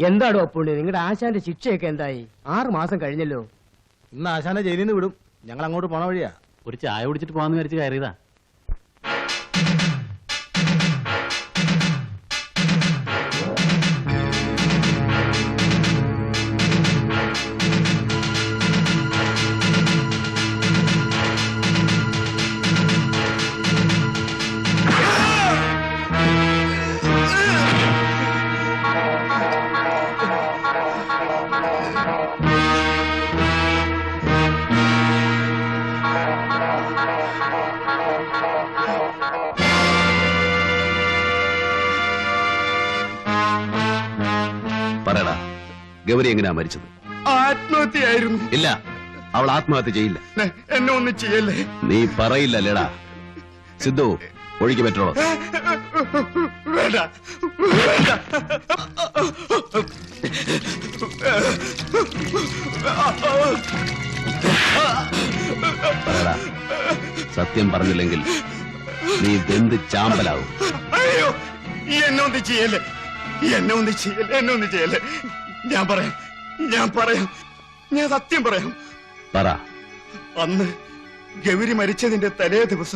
എന്താടോ അപ്പുണ്ണി, നിങ്ങളുടെ ആശാന്റെ ശിക്ഷയൊക്കെ എന്തായി? 6 മാസം കഴിഞ്ഞല്ലോ. ഇന്ന് ആശാനെ ജയിലിൽ നിന്ന് വിടും. ഞങ്ങൾ അങ്ങോട്ട് പോണ വഴിയാ. ഒരു ചായ കുടിച്ചിട്ട് പോകാന്ന് വിചാരിച്ച് കയറിയതാ. പറയടാ, ഗൗരി എങ്ങനെയാ മരിച്ചത്? ആത്മഹത്യയായിരുന്നു. ഇല്ല, അവൾ ആത്മഹത്യ ചെയ്യില്ല. എന്നെ ഒന്നും ചെയ്യല്ലേ. നീ പറയില്ലല്ലേടാ. സിദ്ധു, ഒഴുക്കി പറ്റോളൂ. വേണ്ട വേണ്ട. പറയടാ, സത്യം പറഞ്ഞില്ലെങ്കിൽ നീ വെന്ത് ചാമ്പലാവും. അയ്യോ, എന്നെ ഒന്നും ചെയ്യല്ലേ, എന്നെ ഒന്നും ചെയ്യല്ലേ, എന്നെ ഒന്നും ചെയ്യല്ലേ. ഞാൻ പറയാം, ഞാൻ സത്യം പറയാം. പറ. അന്ന് ഗൗരി മരിച്ചതിന്റെ തലേ ദിവസം